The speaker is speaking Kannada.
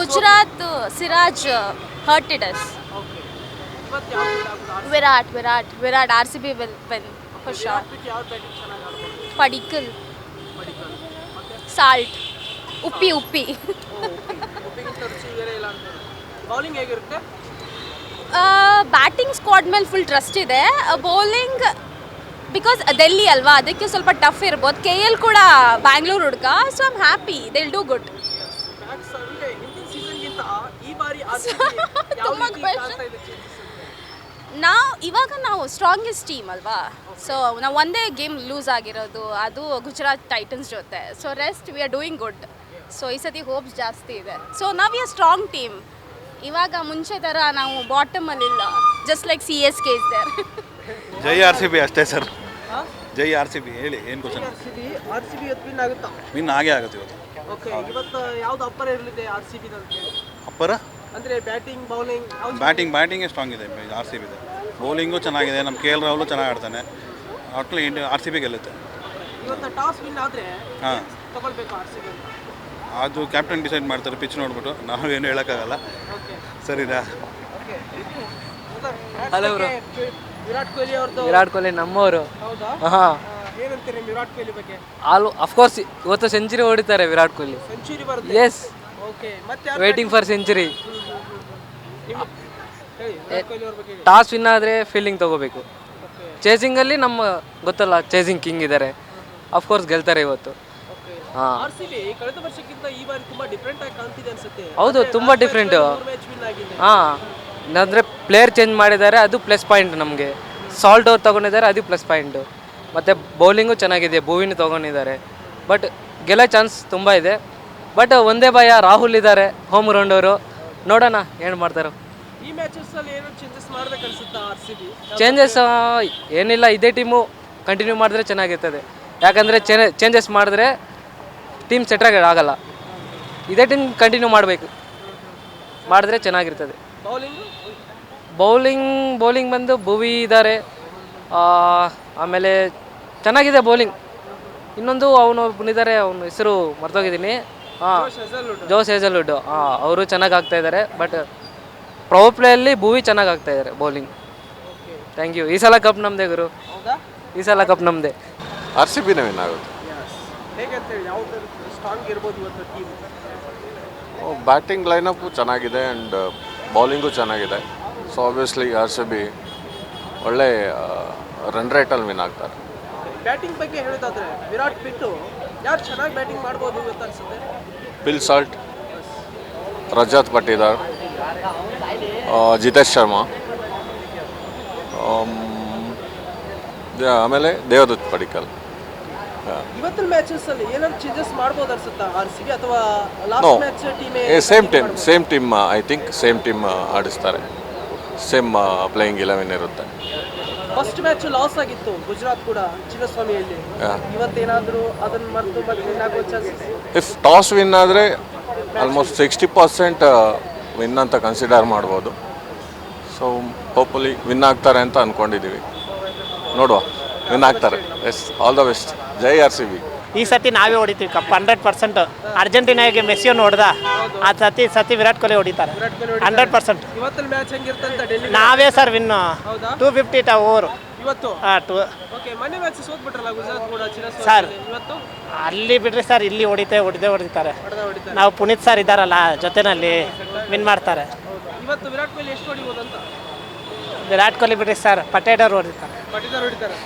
Gujarat Siraj hurted us. Okay ಇವತ್ತು ಯಾವ Virat RCB will win for sure. ಬಿಟ್ಟು ಯಾವ ಬ್ಯಾಟಿಂಗ್ ಚೆನ್ನಾಗಿ ಆಡ್ಬೋದು? Padikkal, ಪಡಿಕಲ್ ಮತ್ತೆ salt, ಉಪ್ಪಿ ಉಪ್ಪಿಗಿಂತ ರುಚಿ ಬೇರೆ ಇಲ್ಲ ಅಂತಾರೆ. ಬೌಲಿಂಗ್ ಹೇಗಿರುತ್ತೆ? ಬ್ಯಾಟಿಂಗ್ ಸ್ಕ್ವಾಡ್ ಮೇಲೆ ಫುಲ್ ಟ್ರಸ್ಟ್ ಇದೆ. ಬೌಲಿಂಗ್ ಬಿಕಾಸ್ ಡೆಲ್ಲಿ ಅಲ್ವಾ, ಅದಕ್ಕೆ ಸ್ವಲ್ಪ ಟಫ್ ಇರ್ಬೋದು. KL ಕೂಡ ಬ್ಯಾಂಗ್ಳೂರು ಹುಡುಗ, so I am happy they will do good. Bats ಅಂದ್ರೆ ಹಿಂದಿನ ಸೀಸನ್ಗಿಂತ ಈ ಬಾರಿ RCB ಯಾವ ತುಂಬಾ ರೀತಿ question. ಕಾಣ್ತಾ ಇದೆ changes ಅಂತ? ಇವಾಗ ನಾವು ಸ್ಟ್ರಾಂಗೆಸ್ಟ್ ಟೀಮ್ ಅಲ್ವಾ, ಸೊ ನಾವು ಒಂದೇ ಗೇಮ್ ಲೂಸ್ ಆಗಿರೋದು, ಅದು ಗುಜರಾತ್ ಟೈಟನ್ಸ್ ಜೊತೆ. So rest we are doing good. So ಈ ಸತಿ ಹೋಪ್ಸ್ ಜಾಸ್ತಿ ಇದೆ. ಸೊ ನಾವು ವಿ ಆರ್ ಸ್ಟ್ರಾಂಗ್ ಟೀಮ್. ಇವಾಗ ಮುಂಚೆ ಥರ ನಾವು ಬಾಟಮಲ್ಲಿಲ್ಲ, just like CSK is there. ಜೈ RCB ಅಷ್ಟೇ ಸರ್. ಜೈ RCB ಹೇಳಿ ಏನು ಕ್ವಶನ್? RCB ಇವತ್ತು ವಿನ್ ಆಗುತ್ತಾ? ವಿನ್ ಆಗೇ ಆಗುತ್ತೆ ಇವತ್ತು. ಓಕೆ ಇವತ್ತು ಯಾವ್ದು ಅಪ್ಪರ್ ಇರಲಿದೆ RCB ನಲ್ಲಿ? ಅಪ್ಪರ ಅಂದ್ರೆ ಬ್ಯಾಟಿಂಗ್ ಬೌಲಿಂಗ್ ಬ್ಯಾಟಿಂಗೇ ಸ್ಟ್ರಾಂಗ್ ಇದೆ RCB ಇದೆ. ಬೌಲಿಂಗು ಚೆನ್ನಾಗಿದೆ, ನಮ್ಮ KL ರಾಹುಲ್ ಚೆನ್ನಾಗಿ ಆಡ್ತಾನೆ. ಒಟ್ಟು RCB ಗೆಲ್ಲುತ್ತೆ. ಇವತ್ತು ಟಾಸ್ ವಿನ್ ಆದ್ರೆ ಹಾಂ, ತಗೊಳ್ಬೇಕು RCB ಅಂತ. ಅದು ಕ್ಯಾಪ್ಟನ್ ಡಿಸೈಡ್ ಮಾಡ್ತಾರೆ ಪಿಚ್ ನೋಡ್ಬಿಟ್ಟು, ನಾವೇನು ಹೇಳೋಕ್ಕಾಗಲ್ಲ. ಓಕೆ ಸರಿನಾ? Okay Hello bro. Virat Kohli ಅವ್ರದ್ದು. ವಿರಾಟ್ ಕೊಹ್ಲಿ ನಮ್ಮವರು. ಹೌದಾ? ಹಾಂ, ಏನಂತೀರಿ ವಿರಾಟ್ ಕೊಹ್ಲಿ ಬಗ್ಗೆ? ಅಫ್ಕೋರ್ಸ್ ಇವತ್ತು ಸೆಂಚುರಿ ಹೊಡಿತಾರೆ ವಿರಾಟ್ ಕೊಹ್ಲಿ. ಸೆಂಚುರಿ ಬರುತ್ತೆ. ಎಸ್, ಓಕೆ ಮತ್ತೆ ವೇಟಿಂಗ್ ಫಾರ್ ಸೆಂಚುರಿ. ಹೇಳಿ ವಿರಾಟ್ ಕೊಹ್ಲಿ ಅವ್ರ ಬಗ್ಗೆ ಹೇಳಿ. ಟಾಸ್ ವಿನ್ ಆದರೆ ಫೀಲ್ಡಿಂಗ್ ತಗೋಬೇಕು. ಓಕೆ ಚೇಸಿಂಗಲ್ಲಿ ನಮ್ಮ ಗೊತ್ತಲ್ಲ, ಚೇಸಿಂಗ್ ಕಿಂಗ್ ಇದ್ದಾರೆ. ಅಫ್ಕೋರ್ಸ್ ಗೆಲ್ತಾರೆ ಇವತ್ತು. ಓಕೆ ಹಾಂ, RCB ಕಳೆದ ವರ್ಷಕ್ಕಿಂತ ಈ ಬಾರಿ ತುಂಬಾ ಡಿಫ್ರೆಂಟ್ ಆಗಿ ಕಾಣ್ತಿದೆ ಅನ್ಸುತ್ತೆ. ಹೌದು, ತುಂಬ ಡಿಫ್ರೆಂಟ್. ಮ್ಯಾಚ್ ವಿನ್ ಆಗಿದೆ. ಹಾಂ, ಅಂದರೆ ಪ್ಲೇಯರ್ ಚೇಂಜ್ ಮಾಡಿದ್ದಾರೆ, ಅದು ಪ್ಲಸ್ ಪಾಯಿಂಟ್ ನಮಗೆ. ಸಾಲ್ಟ್ ಅವ್ರು ತೊಗೊಂಡಿದ್ದಾರೆ, ಅದು ಪ್ಲಸ್ ಪಾಯಿಂಟು. ಮತ್ತು ಬೌಲಿಂಗು ಚೆನ್ನಾಗಿದೆ, ಭುವಿನ ತೊಗೊಂಡಿದ್ದಾರೆ. ಬಟ್ ಗೆಲ್ಲೋ ಚಾನ್ಸ್ ತುಂಬ ಇದೆ. ಬಟ್ ಒಂದೇ ಭಯ, ರಾಹುಲ್ ಇದ್ದಾರೆ ಹೋಮ್ ಗ್ರೌಂಡ್ ಅವರು. ನೋಡೋಣ ಏನು ಮಾಡ್ತಾರೋ. ಈ ಮ್ಯಾಚಸ್ ಅಲ್ಲಿ ಏನೋ ಚೇಂಜಸ್ ಮಾಡ್ಬೇಕು ಅನ್ಸುತ್ತಾ RCB? ಚೇಂಜಸ್ ಏನಿಲ್ಲ, ಇದೇ ಟೀಮು ಕಂಟಿನ್ಯೂ ಮಾಡಿದ್ರೆ ಚೆನ್ನಾಗಿರ್ತದೆ. ಯಾಕಂದರೆ ಚೇಂಜಸ್ ಮಾಡಿದ್ರೆ ಟೀಮ್ ಸೆಟ್ರಾಗಿ ಆಗಲ್ಲ. ಇದೇ ಟೀಮ್ ಕಂಟಿನ್ಯೂ ಮಾಡಬೇಕು, ಮಾಡಿದ್ರೆ ಚೆನ್ನಾಗಿರ್ತದೆ. ಬೌಲಿಂಗ್ ಬೌಲಿಂಗ್ ಬಂದು ಭುವಿ ಇದ್ದಾರೆ. ಆಮೇಲೆ ಚೆನ್ನಾಗಿದೆ ಬೌಲಿಂಗ್. ಇನ್ನೊಂದು ಅವನು ಒಬ್ಬನಿದ್ದಾರೆ, ಅವನ ಹೆಸರು ಮರ್ತೋಗಿದ್ದೀನಿ. ಹಾಂ, ಜೋಸ್ ಹೇಜಲ್ವುಡ್. ಹಾಂ, ಅವರು ಚೆನ್ನಾಗಿ ಆಗ್ತಾ ಇದ್ದಾರೆ. ಬಟ್ ಪವರ್ ಪ್ಲೇಯಲ್ಲಿ ಭುವಿ ಚೆನ್ನಾಗಿ ಆಗ್ತಾ ಇದ್ದಾರೆ ಬೌಲಿಂಗ್. Thank you. ಈ ಸಲ ಕಪ್ ನಮ್ಮದೇ ಗುರು, ಹೌದಾ? ಈ ಸಲ ಕಪ್ ನಮ್ಮದೇ. RCB ವಿನ್ ಆಗುತ್ತೆ. ಹೇಗಂತ ಹೇಳಿ ಯಾವ್ದು ಸ್ಟ್ರಾಂಗ್ ಇರ್ಬೋದು ಇವತ್ತು ಟೀಮ್? ಬ್ಯಾಟಿಂಗ್ ಲೈನಪ್ಪು ಚೆನ್ನಾಗಿದೆ ಆ್ಯಂಡ್ ಬೌಲಿಂಗು ಚೆನ್ನಾಗಿದೆ. ಸೊ ಆಬ್ವಿಯಸ್ಲಿ RCB ಒಳ್ಳೆ ರನ್ ರೇಟಲ್ಲಿ ವಿನ್ ಆಗ್ತಾರೆ. ಬ್ಯಾಟಿಂಗ್ ಬಗ್ಗೆ ಹೇಳೋದಾದ್ರೆ ವಿರಾಟ್ ಬಿಟ್ಟು ಯಾರು ಚೆನ್ನಾಗಿ ಬ್ಯಾಟಿಂಗ್ ಮಾಡ್ಬೋದು ಇವತ್ತು ಅನ್ಸುತ್ತೆ? ಬಿಲ್ ಸಾಲ್ಟ್, ರಜತ್ ಪಟ್ಟಿದಾರ್, ಜಿತೇಶ್ ಶರ್ಮಾ, ಆಮೇಲೆ ದೇವದತ್ ಪಡಿಕಲ್. ಇವತ್ತಿನ ಮ್ಯಾಚಸ್ ಅಲ್ಲಿ ಏನಾದ್ರು ಚೇಂಜಸ್ ಮಾಡ್ಬೋದು ಅನ್ಸುತ್ತಾ RCB ಅಥವಾ ನೋ, ಲಾಸ್ಟ್ ಮ್ಯಾಚ್ ಟೀಮೇ same team I think same team ಆಡಿಸ್ತಾರೆ. ಸೇಮ್ ಪ್ಲೇಯಿಂಗ್ 11 ಇರುತ್ತೆ. ಫಸ್ಟ್ ಮ್ಯಾಚ್ ಲಾಸ್ ಆಗಿತ್ತು ಗುಜರಾತ್ ಕೂಡ ಚಿನ್ನಸ್ವಾಮಿಯಲ್ಲಿ. ಇವತ್ತೇನಾದರೂ ಅದನ್ನ ಮರೆತು ಮತ್ತೆ ವಿನ್ ಆಗೋ ಚಾನ್ಸಸ್? ಇಫ್ ಟಾಸ್ ವಿನ್ ಆದರೆ ಆಲ್ಮೋಸ್ಟ್ 60% ವಿನ್ ಅಂತ ಕನ್ಸಿಡರ್ ಮಾಡ್ಬೋದು. ಸೊ ಹೋಪ್ಫುಲಿ ವಿನ್ ಆಗ್ತಾರೆ ಅಂತ ಅಂದ್ಕೊಂಡಿದ್ದೀವಿ. ನೋಡುವ, ವಿನ್ ಆಗ್ತಾರೆ. Yes, all the best. ಜೈ RCB. ಈ ಸತಿ ನಾವೇ ಹೊಡಿತೀವಿ ಕಪ್ 100%. ಅರ್ಜೆಂಟೀನಾಗೆ ಮೆಸ್ಸಿಯನ್ನು ಹೊಡೆದ ಆ ಸತಿ ವಿರಾಟ್ ಕೊಹ್ಲಿ ಹೊಡಿತಾರೆ 100%. ಇವತ್ತಿನ ಮ್ಯಾಚ್ ಹೆಂಗಿರ್ತಂತ ಡೆಲ್ಲಿ? ನಾವೇ ಸರ್ ವಿನ್ನು. ಹೌದಾ? 250 ಓವರ್ ಇವತ್ತು ಹಾಂ. ಓಕೆ, ಮೊನ್ನೆ ಮ್ಯಾಚ್ ಸೋತ್ಬಿಟ್ರಲ್ಲ ಗುಜರಾತ್ ಕೂಡ ಸರ್, ಚಿನ್ನಸ್ವಾಮಿ. ಇವತ್ತು ಅಲ್ಲಿ ಬಿಡ್ರಿ ಸರ್, ಇಲ್ಲಿ ಹೊಡಿತಾರೆ. ಹೊಡಿತಾರೆ. ನಾವು ಪುನೀತ್ ಸರ್ ಇದ್ದಾರಲ್ಲ ಜೊತೆನಲ್ಲಿ, ವಿನ್ ಮಾಡ್ತಾರೆ. ಇವತ್ತು ವಿರಾಟ್ ಕೊಹ್ಲಿ ಎಷ್ಟು ಹೊಡಿಬೋದು ಅಂತ? ವಿರಾಟ್ ಕೊಹ್ಲಿ ಬಿಡ್ರಿ ಸರ್, ಪಟೇಡರ್ ಹೊಡಿತಾರೆ. ಪಟಿದಾರ್ ಹೊಡಿತಾರೆ.